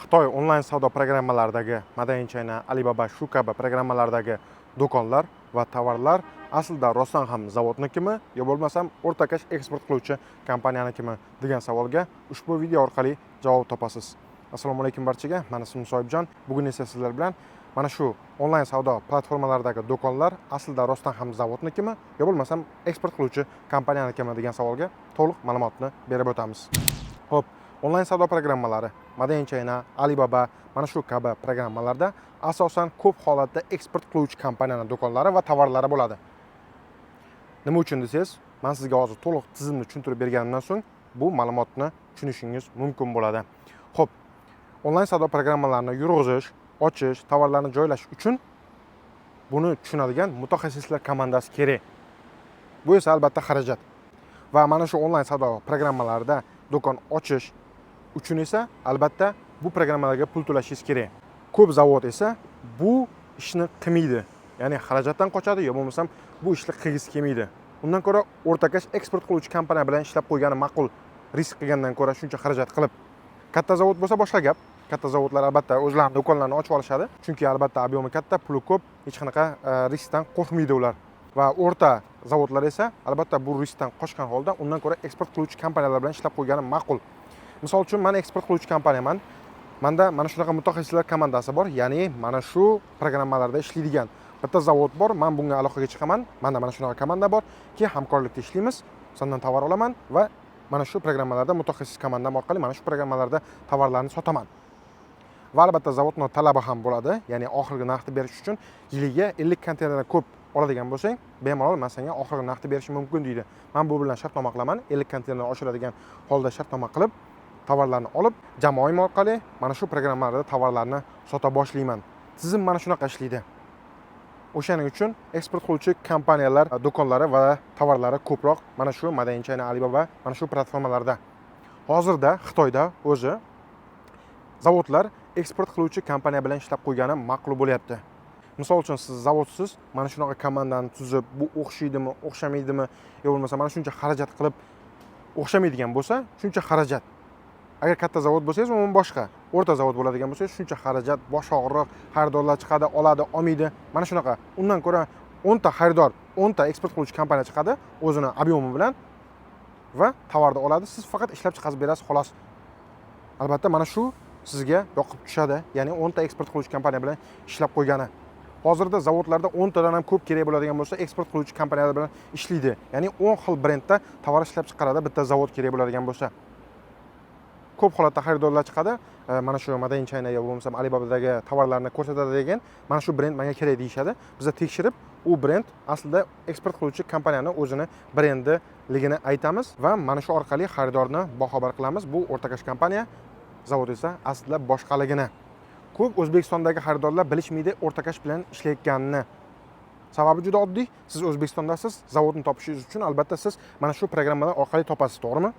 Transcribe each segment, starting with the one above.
Xitoy onlayn savdo programmalaridagi Made China, Alibaba shu kabi programmalardagi do'konlar va tovarlar aslida rostdan ham zavodnikimi yo bo'lmasam o'rtakash eksport qiluvchi kompaniyanikimi degan savolga ushbu video orqali javob topasiz. Assalomu alaykum barchaga. Men ismim Soyibjon. Bugun esa sizlar bilan mana shu onlayn savdo platformalaridagi do'konlar aslida rostdan ham zavodnikimi yo bo'lmasam eksport qiluvchi kompaniyanikimi degan savolga to'liq ma'lumotni berib o'tamiz. Xo'p, onlayn savdo programmalari Made China, Alibaba mana shu kabi programmalarda asosan ko'p holatda eksport qiluvchi kompaniyaning do'konlari va tovarlari bo'ladi. Nima uchun desangiz, men sizga hozir to'liq tizimni tushuntirib berganimdan so'ng bu ma'lumotni tushunishingiz mumkin bo'ladi. Xo'p, onlayn savdo programmalarini yurg'izish, ochish, tovarlarni joylash uchun buni tushunadigan mutaxassislar komandasi kerak. Bu esa albatta xarajat. Va mana shu onlayn savdo programmalarida do'kon ochish uchun esa albatta bu programmalarga pul to'lashingiz kerak. Ko'p zavod esa bu ishni qilmaydi. Ya'ni xarajatdan qochadi yo bo'lmasam bu ishni qilgisi kelmaydi. Undan ko'ra o'rtakash eksport qiluvchi kompaniya bilan ishlab qo'ygani ma'qul. Risk qilgandan ko'ra shuncha xarajat qilib. Katta zavod bo'lsa boshqa gap. Katta zavodlar albatta o'zlarining do'konlarini ochib olishadi. Chunki albatta ob'yomi katta, puli ko'p, hech qanaqa riskdan qo'rqmaydi ular. Va o'rta zavodlar esa albatta bu riskdan qochgan holda undan ko'ra eksport qiluvchi kompaniyalar bilan ishlab qo'ygani ma'qul. Misol uchun men eksport qiluvchi kompaniyaman. Menda mana shunaqa mutaxassislar komandasi bor, ya'ni mana shu programmalarda ishlaydigan bitta zavod bor. Men bunga aloqaga chiqaman. Menda mana shunaqa komanda bor ki hamkorlikda ishlaymiz. Sendan tovar olaman va mana shu programmalarda mutaxassis komandam orqali mana shu programmalarda tovarlarni sotaman. Va albatta zavodning talabi ham bo'ladi, ya'ni oxirgi narxni berish uchun yiliga 50 konteynerdan ko'p oladigan bo'lsang, bemalol men senga oxirgi narxni berishim mumkin deydi. Men bu bilan shartnoma qilaman, 50 konteynerdan oshiradigan holda shartnoma qilib, tovarlarni olib, jamoam orqali mana shu programmalarda tovarlarni sota boshlayman. Tizim mana shunaqa ishlaydi. O'shaning uchun eksport qiluvchi kompaniyalar do'konlari va tovarlari ko'proq mana shu Made China, Alibaba mana shu platformalarda. Hozirda Xitoyda o'zi zavodlar eksport qiluvchi kompaniya bilan ishlab qo'ygani ma'qul bo'lyapti. Misol uchun siz zavodsiz mana shunaqa komandani tuzib, bu o'xshaydimi, o'xshamaydimi, yo bo'lmasa mana shuncha xarajat qilib o'xshamaydigan bo'lsa, shuncha xarajat. Agar katta zavod bo'lsangiz, umuman boshqa. O'rta zavod bo'ladigan bo'lsa, shuncha xarajat, bosh og'riq, xaridorlar chiqadi, oladi, olmaydi. Mana shunaqa. Undan ko'ra 10 ta xaridor, 10 ta eksport qiluvchi kompaniya chiqadi, o'zini ob'yomi bilan va tovarni oladi. Siz faqat ishlab chiqarib berasiz, xolos. Albatta mana shu sizga yoqib tushadi. Ya'ni 10 ta eksport qiluvchi kompaniya bilan ishlab qo'ygani. Hozirda zavodlarda 10 tadan ham ko'p kerak bo'ladigan bo'lsa, eksport qiluvchi kompaniyalar bilan ishlaydi. Ya'ni 10 xil brendda tovar ishlab chiqaradi bitta zavod kerak bo'ladigan bo'lsa. Ko'p holatda xaridorlar chiqadi. Mana shu Made China yo bo'lmasa Alibabadagi tovarlarni ko'rsatadi degan, mana shu brend menga kerak deyshadi. Biz tekshirib, u brend aslida eksport qiluvchi kompaniyaning o'zini brendiligini aytamiz va mana shu orqali xaridorni boxabar qilamiz. Bu o'rtakash kompaniya, zavod esa aslida boshqaligini. Ko'p O'zbekistondagi xaridorlar bilishmaydi o'rtakash bilan ishlayotganini. Sababi juda oddiy. Siz O'zbekistondasiz, zavodni topishingiz uchun albatta siz mana shu programmalar orqali topasiz, to'g'rimi?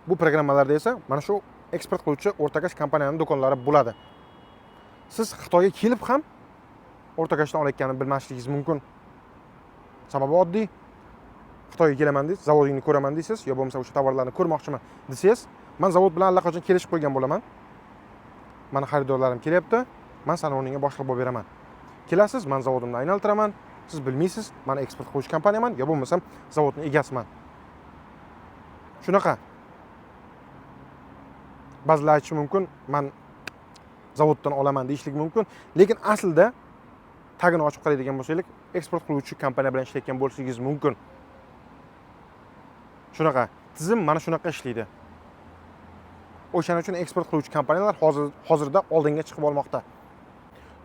Bu programmalarda esa mana shu eksport qiluvchi o'rtakash kompaniyaning do'konlari bo'ladi. Siz Xitoyga kelib ham o'rtakashdan olayotganini bilmasligingiz mumkin. Sababi oddiy. Xitoyga kelaman deysiz, zavodingni ko'raman deysiz, yo bo'lmasa o'sha tovarlarni ko'rmoqchiman desangiz, men zavod bilan allaqachon kelishib qo'ygan bo'laman. Meni xaridorlarim kelyapti, men seni o'rniga boshliq bo'lib beraman. Kelasiz, men zavodimni aylantiraman. Siz bilmaysiz, men eksport qiluvchi kompaniyaman, yo bo'lmasam zavodning egasiman. Shunaqa. Ba'zilar aytishi mumkin, men zavoddan olaman deyishlik mumkin, lekin aslida tagini ochib qaraydigan bo'lsangiz, eksport qiluvchi kompaniya bilan ishlayotgan bo'lsangiz mumkin. Shunaqa, tizim mana shunaqa ishlaydi. O'shaning uchun eksport qiluvchi kompaniyalar hozirda oldinga chiqib olmoqda.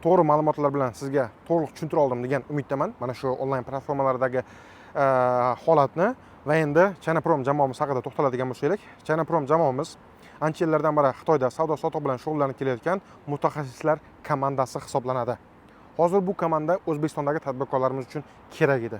To'g'ri ma'lumotlar bilan sizga to'liq tushuntira oldim degan umiddaman. Mana shu onlayn platformalardagi holatni va endi Chinaprom jamoamiz haqida to'xtaladigan bo'lsak, Chinaprom jamoamiz ancha yillardan beri Xitoyda savdo sotiq bilan shug'ullanib kelayotgan mutaxassislar komandasi hisoblanadi. Hozir bu komanda O'zbekistondagi tadbirkorlarimiz uchun kerak edi.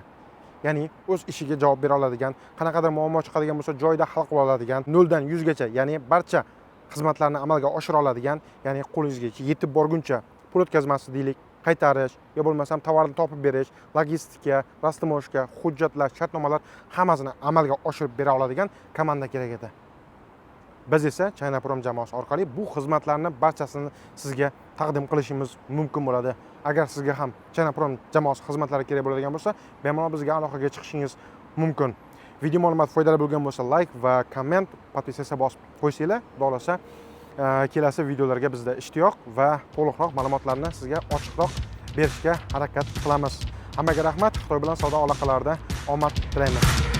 Ya'ni o'z ishiga javob bera oladigan, qanaqadir muammo chiqadigan bo'lsa joyida hal qila oladigan, 0 dan 100 gacha, ya'ni barcha xizmatlarni amalga oshira oladigan, ya'ni qo'lingizga yetib borguncha pul o'tkazmasi deylik, qaytarish, yo bo'lmasam tovarni topib berish, logistika, rastimoshka, hujjatlar, shartnomalar hammasini amalga oshirib bera oladigan komanda kerak edi. Biz esa China Prom jamoasi orqali bu xizmatlarni barchasini sizga taqdim qilishimiz mumkin bo'ladi. Agar sizga ham China Prom jamoasi xizmatlari kerak bo'ladigan bo'lsa, bemalol bizga aloqaga chiqishingiz mumkin. Video ma'lumot foydali bo'lgan bo'lsa, like va komment, podpisatsiya bosib qo'ysanglar, xudo xolasa kelasi videolarga bizda ishtiyoq va to'liqroq ma'lumotlarni sizga ochiqroq berishga harakat qilamiz. Hammaga rahmat. Xitoy bilan savdo aloqalarida omad tilaymiz.